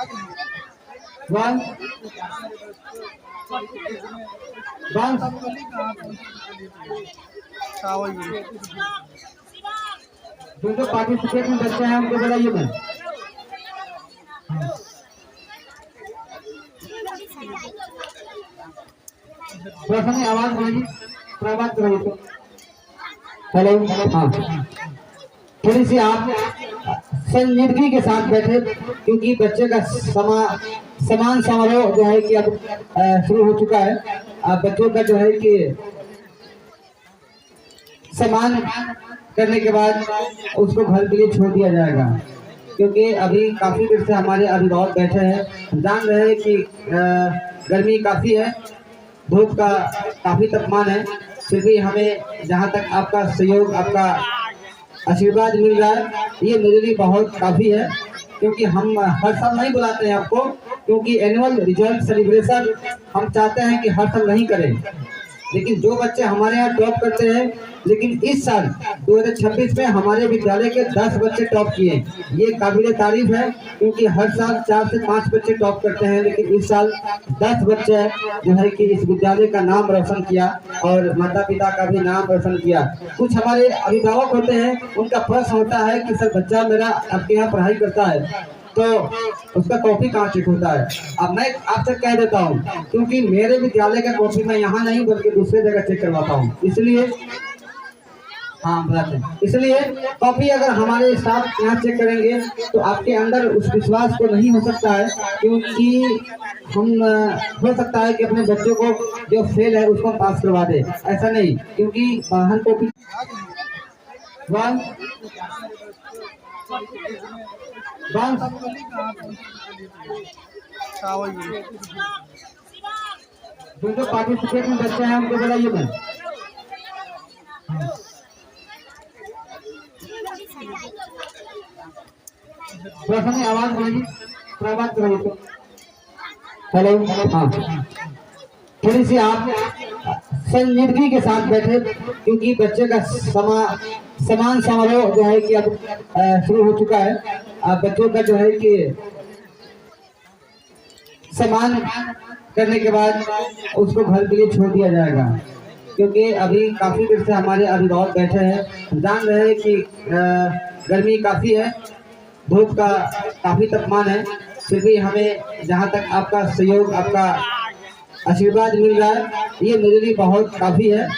One one जो जो participate में बच्चे हैं उनको बुलाइए मैं। थोड़ा सा आवाज बोलिए, थोड़ा बात करो तो। हेलो, हाँ, थोड़ी सी आप संजीदगी के साथ बैठे, क्योंकि बच्चे का समान समारोह जो है कि अब शुरू हो चुका है। अब बच्चों का जो है कि सम्मान करने के बाद उसको घर के लिए छोड़ दिया जाएगा, क्योंकि अभी काफी देर से हमारे अभिभावक बैठे हैं। जान रहे हैं कि गर्मी काफी है, धूप का काफी तापमान है, फिर भी हमें जहाँ तक आपका सहयोग, आपका आशीर्वाद मिल रहा है, ये मेरे लिए बहुत काफी है। क्योंकि हम हर साल नहीं बुलाते हैं आपको, क्योंकि एनुअल रिजल्ट सेलिब्रेशन हम चाहते हैं कि हर साल नहीं करें। लेकिन जो बच्चे हमारे यहाँ टॉप करते हैं, लेकिन इस साल 2026 में हमारे विद्यालय के 10 बच्चे टॉप किए, ये काबिले तारीफ है। क्योंकि हर साल 4 से 5 बच्चे टॉप करते हैं, लेकिन इस साल 10 बच्चे जो है कि इस विद्यालय का नाम रोशन किया और माता पिता का भी नाम रोशन किया। कुछ हमारे अभिभावक होते हैं, उनका प्रश्न होता है कि सर बच्चा मेरा आपके यहाँ पढ़ाई करता है तो उसका कॉपी कहाँ चेक होता है। अब मैं आपसे कह देता हूँ, क्योंकि मेरे विद्यालय का कॉपी मैं यहाँ नहीं बल्कि दूसरे जगह चेक करवाता हूँ, इसलिए हाँ बताते हैं। इसलिए कॉपी अगर हमारे स्टाफ यहाँ चेक करेंगे तो आपके अंदर उस विश्वास को नहीं हो सकता है, क्योंकि हम हो सकता है कि अपने बच्चों को जो फेल है उसको पास करवा दे, ऐसा नहीं। क्योंकि बाहर कॉपी वन वन जो जो पार्टिसिपेट में बच्चे हैं उनको बुलाइए मैं। थोड़ा सा आवाज बोलिए, थोड़ा बात करो तो। हेलो, हाँ, थोड़ी सी आप संजीदगी के साथ बैठे, क्योंकि बच्चे का समान समारोह जो है कि अब शुरू हो चुका है। अब बच्चों का जो है कि सम्मान करने के बाद उसको घर के लिए छोड़ दिया जाएगा, क्योंकि अभी काफी देर से हमारे अभिभावक बैठे हैं। जान रहे हैं कि गर्मी काफी है, धूप का काफी तापमान है, फिर भी हमें जहाँ तक आपका सहयोग, आपका आशीर्वाद मिल रहा है, ये मेरे लिए बहुत काफी है।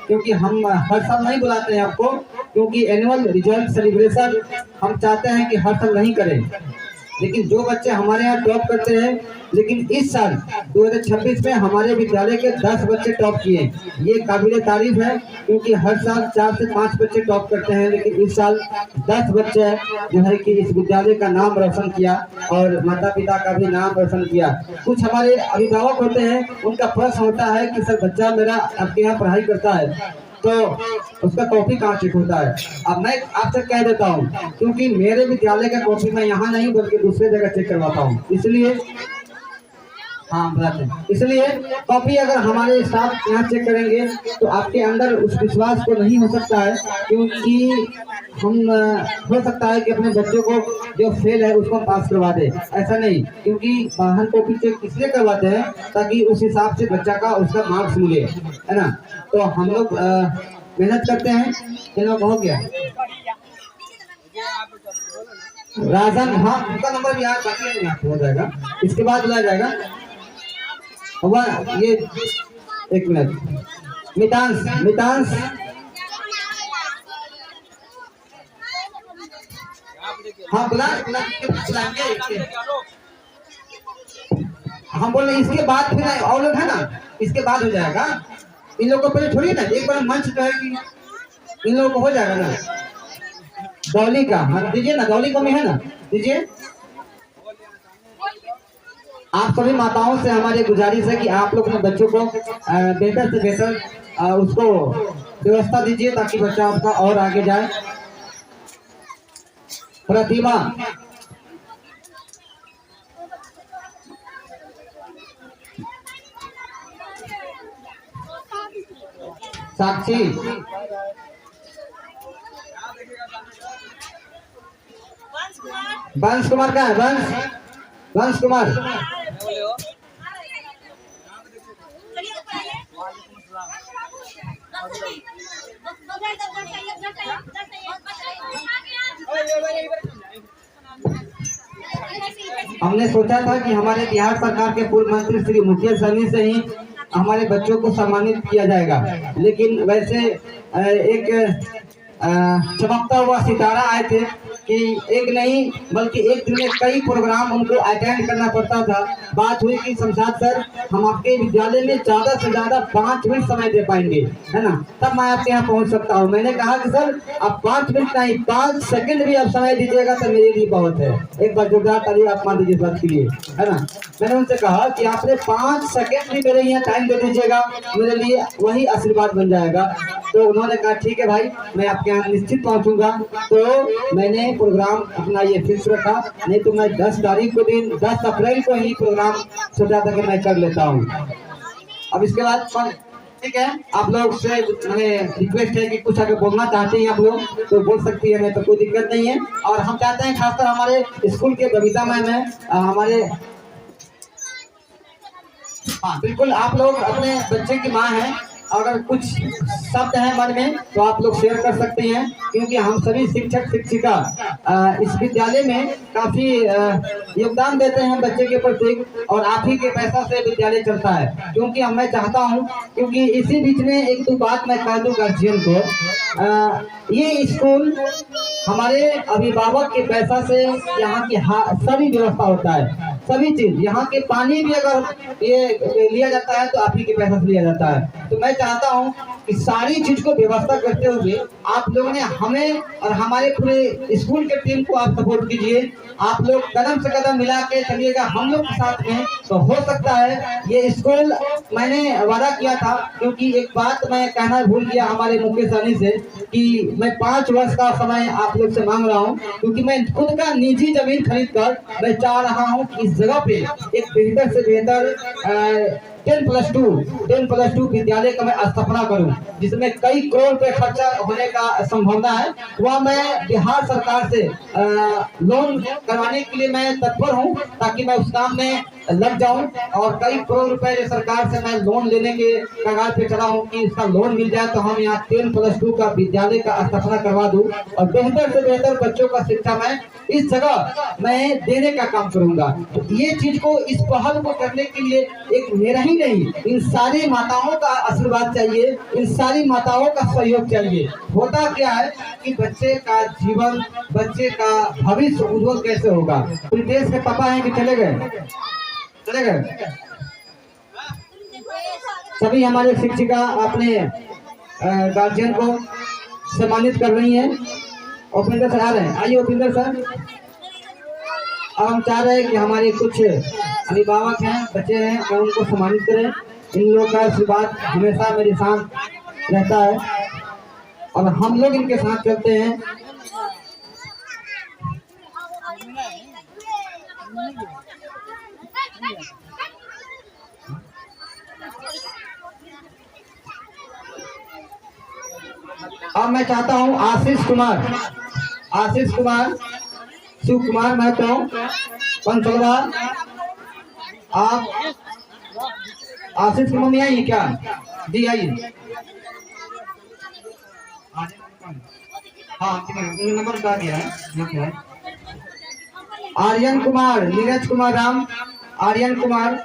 क्योंकि हम हर साल नहीं बुलाते हैं आपको, क्योंकि एनुअल रिजल्ट सेलिब्रेशन हम चाहते हैं कि हर साल नहीं करें। लेकिन जो बच्चे हमारे यहाँ टॉप करते हैं, लेकिन इस साल 2026 में हमारे विद्यालय के 10 बच्चे टॉप किए, ये काबिले तारीफ है। क्योंकि हर साल 4 से 5 बच्चे टॉप करते हैं, लेकिन इस साल 10 बच्चे जो है कि इस विद्यालय का नाम रोशन किया और माता पिता का भी नाम रोशन किया। कुछ हमारे अभिभावक होते हैं, उनका प्रश्न होता है कि सर बच्चा मेरा आपके यहाँ पढ़ाई करता है तो उसका कॉपी कहाँ चेक होता है। अब मैं आपसे कह देता हूँ, क्योंकि मेरे विद्यालय का कॉपी मैं यहाँ नहीं बल्कि दूसरे जगह चेक करवाता हूँ, इसलिए हाँ बताते हैं। इसलिए कॉपी अगर हमारे स्टाफ यहाँ चेक करेंगे तो आपके अंदर उस विश्वास को नहीं हो सकता है, क्योंकि हम हो सकता है कि अपने बच्चों को जो फेल है उसको पास करवा दे, ऐसा नहीं। क्योंकि बाहर कॉपी चेक इसलिए करवाते हैं ताकि उस हिसाब से बच्चा का उसका मार्क्स मिले, है ना। तो हम लोग मेहनत करते हैं। इन लोग हो गया राजन, हाँ उनका नंबर भी यहाँ बाकी यहाँ हो जाएगा, इसके बाद बुलाया जाएगा। ये एक मिनट, मितांश मितांश हाँ बुलाएंगे। हम बोले इसके बाद फिर और लोग है ना, इसके बाद हो जाएगा। इन लोगों को पहले छोड़िए ना, एक बार मंच जो है कि इन लोगों को हो जाएगा ना। दौली का हाँ दीजिए ना, दौली को में है ना, दीजिए। आप सभी माताओं से हमारी गुजारिश है कि आप लोग अपने बच्चों को बेहतर से बेहतर उसको व्यवस्था दीजिए, ताकि बच्चा आपका और आगे जाए। प्रतिमा साक्षी वंश कुमार का है, वंश वंश कुमार। हमने सोचा था कि हमारे बिहार सरकार के पूर्व मंत्री श्री मुकेश सहनी से ही हमारे बच्चों को सम्मानित किया जाएगा, लेकिन वैसे एक चमकता हुआ सितारा आए थे कि एक नहीं बल्कि एक दिन में कई प्रोग्राम उनको अटेंड करना पड़ता था। बात हुई कि शमशाद सर, हम आपके विद्यालय में ज़्यादा से ज़्यादा 5 मिनट समय दे पाएंगे, है ना, तब मैं आपके यहाँ पहुँच सकता हूँ। मैंने कहा कि सर आप 5 मिनट नहीं 5 सेकंड भी आप समय दीजिएगा तो मेरे लिए बहुत है। एक बार जोरदार ताली आप मान दीजिए इस बात के लिए, है ना। मैंने उनसे कहा कि आपने 5 सेकंड भी मेरे यहाँ टाइम दे दीजिएगा, मेरे लिए वही आशीर्वाद बन जाएगा। तो उन्होंने कहा ठीक है भाई, मैं आपके यहाँ निश्चित पहुँचूंगा। तो मैंने प्रोग्राम अपना ये फिक्स रखा, नहीं तो मैं 10 तारीख को दिन 10 अप्रैल को ही प्रोग्राम सोचा था कि मैं कर लेता हूँ। अब इसके बाद ठीक है, आप लोग से हमें रिक्वेस्ट है कि कुछ अगर बोलना चाहते हैं आप लोग तो बोल सकती है, मैं तो कोई दिक्कत नहीं है। और हम चाहते हैं खासकर हमारे स्कूल के बबीता मैम है, हमारे हाँ बिल्कुल, आप लोग अपने बच्चे की माँ हैं, अगर कुछ शब्द हैं मन में तो आप लोग शेयर कर सकते हैं, क्योंकि हम सभी शिक्षक शिक्षिका इस विद्यालय में काफी योगदान देते हैं बच्चे के प्रति, और आप ही के पैसा से विद्यालय चलता है। क्योंकि मैं चाहता हूं, क्योंकि इसी बीच में एक दो बात मैं कह दूं गार्जियन को, ये स्कूल हमारे अभिभावक के पैसा से यहाँ की सभी व्यवस्था होता है, सभी चीज, यहाँ के पानी भी अगर ये लिया जाता है तो आप ही के पैसा से लिया जाता है। तो मैं चाहता हूँ कि सारी चीज को व्यवस्था करते हुए आप लोगों ने हमें और हमारे पूरे स्कूल के टीम को आप सपोर्ट कीजिए। आप लोग कदम से कदम मिला के चलिएगा हम लोग के साथ में, तो हो सकता है ये स्कूल, मैंने वादा किया था, क्योंकि एक बात मैं कहना भूल गया हमारे मुकेश सहनी से कि मैं 5 वर्ष का समय आप लोग से मांग रहा हूँ, क्योंकि मैं खुद का निजी जमीन खरीद कर मैं चाह रहा हूँ कि इस जगह पे एक बेहतर से बेहतर 10+2 विद्यालय का मैं स्थापना करूं, जिसमें कई करोड़ रुपए खर्चा होने का संभावना है। वह मैं बिहार सरकार से लोन करवाने के लिए मैं तत्पर हूं, ताकि मैं उस काम में लग जाऊं और कई करोड़ रुपए सरकार से मैं लोन लेने के कगार पे चला हूं कि इसका लोन मिल जाए तो हम यहाँ 10+2 का विद्यालय का स्थापना करवा दूं और बेहतर से बेहतर बच्चों का शिक्षा मैं इस जगह मैं देने का काम करूंगा। तो ये चीज को, इस पहल को करने के लिए एक मेरा ही नहीं, इन सारी माताओं का आशीर्वाद चाहिए, इन सारी माताओं का सहयोग चाहिए। होता क्या है कि बच्चे का जीवन, बच्चे का भविष्य उज्जवल कैसे होगा। प्रीतेश के पापा हैं कि चले गए? चले गए। सभी हमारे शिक्षिका अपने गार्जियन को सम्मानित कर रही हैं। उपिंदर सर आ रहे हैं, आइए उपिंदर सर। अब हम चाह रहे हैं कि हमारे कुछ अभिभावक हैं, बच्चे हैं, और उनको सम्मानित करें। इन लोगों का आशीर्वाद हमेशा मेरे साथ रहता है और हम लोग इनके साथ चलते हैं। अब मैं चाहता हूं आशीष कुमार, शिव कुमार महतो पंचलवा, आप आशीष की मम्मी आई क्या? जी आइए। हाँ नंबर बता दिया है। आर्यन कुमार, नीरज कुमार राम, आर्यन कुमार,